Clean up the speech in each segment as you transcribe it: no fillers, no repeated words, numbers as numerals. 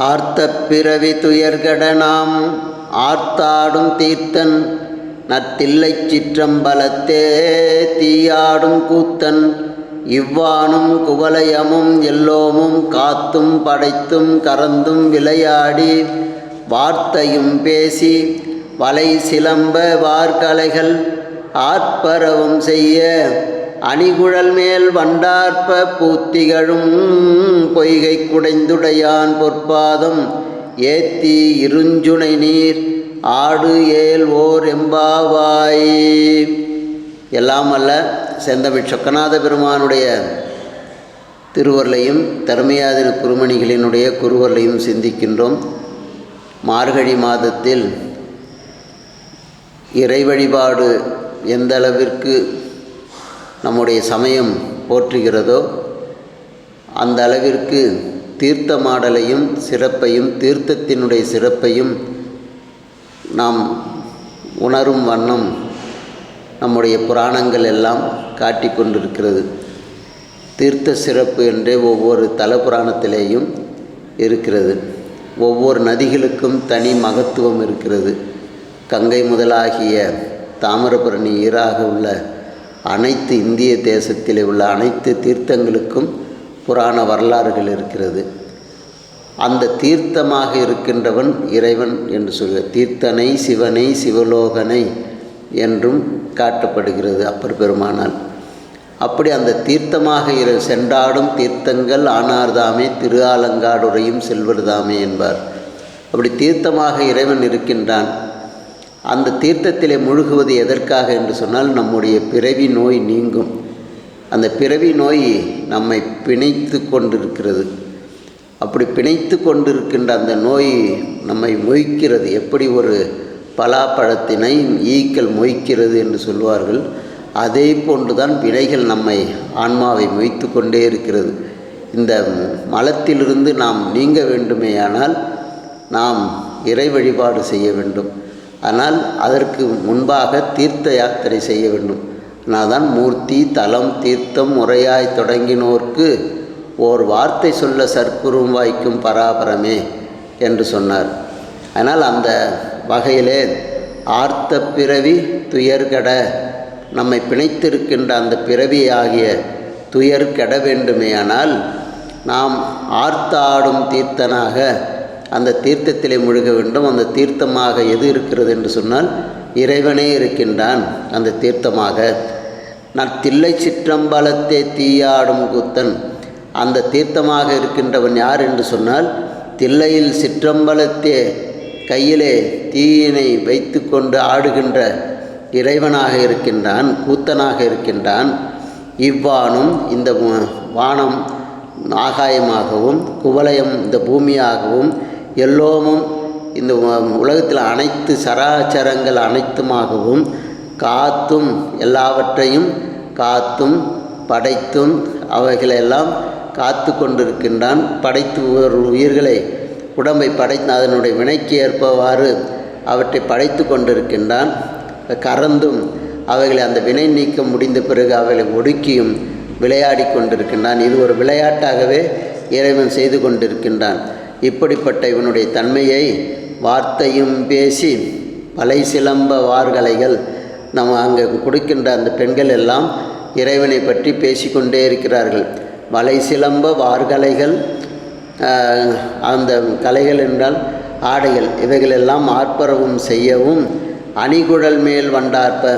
ஆர்த்த பிறவி துயர்கட நாம் ஆர்த்தாடும் தீர்த்தன் நத்தில்லைச் சிற்றம்பலத்தே தீயாடும் கூத்தன் இவ்வானும் குவலயமும் எல்லோமும் காத்தும் படைத்தும் கறந்தும் விளையாடி வார்த்தையும் பேசி வலை சிலம்ப வார்கலைகள் ஆர்ப்பரவும் செய்ய அணிகுழல் மேல் வண்டார்ப்ப பூத்திகழும் பொய்கை குடைந்துடையான் பொற்பாதம் ஏத்தி இருஞ்சுனை நீர் ஆடு ஏல் ஓர் எம்பாவாய். எல்லாம் அல்ல செந்தமிழ் சொக்கநாத பெருமானுடைய திருவருளையும் தர்மயாதின குருமணிகளினுடைய குருவருளையும் சிந்திக்கின்றோம். மார்கழி மாதத்தில் இறை வழிபாடு எந்த அளவிற்கு நம்முடைய சமயம் போற்றுகிறதோ அந்த அளவிற்கு தீர்த்தமாடலையும் சிறப்பையும் தீர்த்தத்தினுடைய சிறப்பையும் நாம் உணரும் வண்ணம் நம்முடைய புராணங்கள் எல்லாம் காட்டி கொண்டிருக்கிறது. தீர்த்த சிறப்பு என்றே ஒவ்வொரு தல புராணத்திலேயும் இருக்கிறது. ஒவ்வொரு நதிகளுக்கும் தனி மகத்துவம் இருக்கிறது. கங்கை முதலாகிய தாமிரபரணி ஈராக உள்ள அனைத்து இந்திய தேசத்திலே உள்ள அனைத்து தீர்த்தங்களுக்கும் புராண வரலாறுகள் இருக்கிறது. அந்த தீர்த்தமாக இருக்கின்றவன் இறைவன் என்று சொல்ல தீர்த்தனை சிவனை சிவலோகனை என்றும் காட்டப்படுகிறது அப்பர் பெருமானால். அப்படி அந்த தீர்த்தமாக சென்றாடும் தீர்த்தங்கள் ஆனார்தாமே திரு ஆலங்காடுரையும் செல்வர்தாமே என்பார். அப்படி தீர்த்தமாக இறைவன் இருக்கின்றான். அந்த தீர்த்தத்திலே முழுகுவது எதற்காக என்று சொன்னால் நம்முடைய பிறவி நோய் நீங்கும். அந்த பிறவி நோய் நம்மை பிணைத்து கொண்டிருக்கிறது. அப்படி பிணைத்து கொண்டிருக்கின்ற அந்த நோய் நம்மை மொய்க்கிறது. எப்படி ஒரு பலாப்பழத்தினை ஈக்கள் மொய்க்கிறது என்று சொல்வார்கள், அதே போன்றுதான் வினைகள் நம்மை ஆன்மாவை மொய்த்து கொண்டே இருக்கிறது. இந்த மலத்திலிருந்து நாம் நீங்க வேண்டுமேயானால் நாம் இறை வழிபாடு செய்ய வேண்டும். ஆனால் அதற்கு முன்பாக தீர்த்த யாத்திரை செய்ய வேண்டும். அதனால்தான் மூர்த்தி தலம் தீர்த்தம் முறையாய் தொடங்கினோர்க்கு ஓர் வார்த்தை சொல்ல சற்குரும் வாய்க்கும் பராபரமே என்று சொன்னார். ஆனால் அந்த வகையிலே ஆர்த்த பிறவி துயர்கட நம்மை பிணைத்திருக்கின்ற அந்த பிறவி ஆகிய துயர் கெட வேண்டுமேயானால் நாம் ஆர்த்தாடும் தீர்த்தனாக அந்த தீர்த்தத்திலே முழுக வேண்டும். அந்த தீர்த்தமாக எது இருக்கிறது என்று சொன்னால் இறைவனே இருக்கின்றான். அந்த தீர்த்தமாக நத்தில்லை சிற்றம்பலத்தே தீயாடும் கூத்தன், அந்த தீர்த்தமாக இருக்கின்றவன் யார் என்று சொன்னால் தில்லையில் சிற்றம்பலத்தே கையிலே தீயினை வைத்து கொண்டு ஆடுகின்ற இறைவனாக இருக்கின்றான், கூத்தனாக இருக்கின்றான். இவ்வானும் இந்த வானம் ஆகாயமாகவும் குவலயம் இந்த பூமியாகவும் எல்லோமும் இந்த உலகத்தில் அனைத்து சராச்சரங்கள் அனைத்துமாகவும் காத்தும் எல்லாவற்றையும் காத்தும் படைத்தும் அவைகளெல்லாம் காத்து கொண்டிருக்கின்றான். படைத்து உயிர்களை உடம்பை படைத்து அதனுடைய வினைக்கு ஏற்பவாறு அவற்றை படைத்து கொண்டிருக்கின்றான். கறந்தும் அவைகளை அந்த வினை நீக்க முடிந்த பிறகு அவைகளை ஒடுக்கியும் விளையாடி கொண்டிருக்கின்றான். இது ஒரு விளையாட்டாகவே இறைவன் செய்து கொண்டிருக்கின்றான். இப்படிப்பட்ட இவனுடைய தன்மையை வார்த்தையும் பேசி வலை சிலம்ப வார்கலைகள் நம்ம அங்கே கொடுக்கின்ற அந்த பெண்கள் எல்லாம் இறைவனை பற்றி பேசிக்கொண்டே இருக்கிறார்கள். வலை சிலம்ப வார்கலைகள், அந்த கலைகள் என்றால் ஆடைகள், இவைகளெல்லாம் ஆர்ப்பரவும் செய்யவும் அணிகுழல் மேல் வண்டார்ப்ப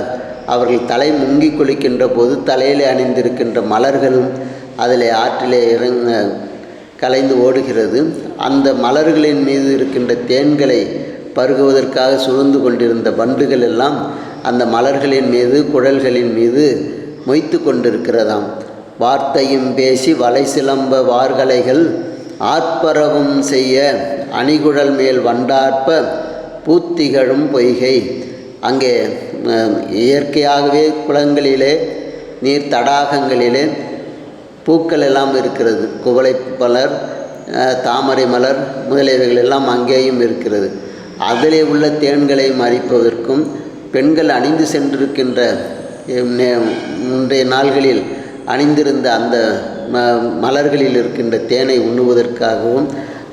அவர்கள் தலை முங்கி குளிக்கின்ற போது தலையிலே அணிந்திருக்கின்ற மலர்களும் அதில் ஆற்றிலே கலைந்து ஓடுகிறது. அந்த மலர்களின் மீது இருக்கின்ற தேன்களை பருகுவதற்காக சுழந்து கொண்டிருந்த வண்டுகள் எல்லாம் அந்த மலர்களின் மீது குழல்களின் மீது மொய்த்து கொண்டிருக்கிறதாம். வார்த்தையும் பேசி வலை சிலம்ப வார்கலைகள் ஆர்ப்பரவும் செய்ய அணிகுழல் மேல் வண்டார்ப்ப பூத்திகழும் பொய்கை. அங்கே இயற்கையாகவே குளங்களிலே நீர் தடாகங்களிலே பூக்கள் எல்லாம் இருக்கிறது. குவளை மலர், தாமரை மலர் முதலியவைகள் எல்லாம் அங்கேயும் இருக்கிறது. அதிலே உள்ள தேன்களை மறிப்பதற்கும் பெண்கள் அணிந்து சென்றிருக்கின்ற முந்தைய நாள்களில் அணிந்திருந்த அந்த மலர்களில் இருக்கின்ற தேனை உண்ணுவதற்காகவும்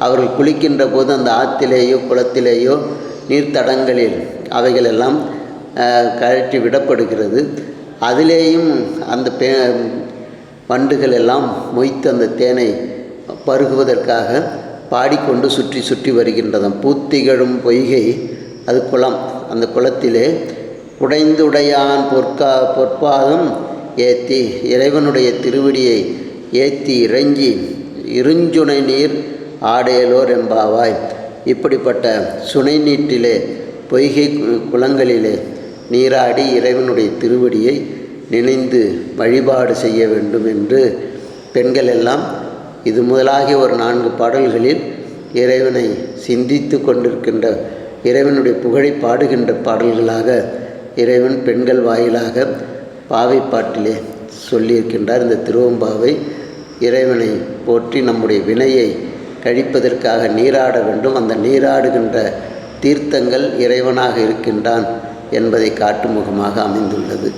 அவர்கள் குளிக்கின்ற போது அந்த ஆற்றிலேயோ குளத்திலேயோ நீர்த்தடங்களில் அவைகளெல்லாம் கழற்றி விடப்படுகிறது. அதிலேயும் அந்த வண்டுகள் எல்லாம் மொய்த்து அந்த தேனை பருகுவதற்காக பாடிக்கொண்டு சுற்றி சுற்றி வருகின்றதாம். பூத்திகழும் பொய்கை, அது குளம். அந்த குளத்திலே உடைந்துடையான் பொற்பாதம் ஏத்தி, இறைவனுடைய திருவடியை ஏத்தி இறங்கி இருஞ்சுனை நீர் ஆடையலோர் எம்பாவாய். இப்படிப்பட்ட சுனை நீட்டிலே பொய்கை குளங்களிலே நீராடி இறைவனுடைய திருவடியை நினைந்து வழிபாடு செய்ய வேண்டும் என்று பெண்கள் எல்லாம் இது முதலாகிய ஒரு 4 பாடல்களில் இறைவனை சிந்தித்து கொண்டிருக்கின்ற, இறைவனுடைய புகழை பாடுகின்ற பாடல்களாக இறைவன் பெண்கள் வாயிலாக பாவை பாட்டிலே சொல்லியிருக்கின்றார். இந்த திருவம்பாவை இறைவனை போற்றி நம்முடைய வினையை கழிப்பதற்காக நீராட வேண்டும். அந்த நீராடுகின்ற தீர்த்தங்கள் இறைவனாக இருக்கின்றான் என்பதை காட்டும் முகமாக அமைந்துள்ளது.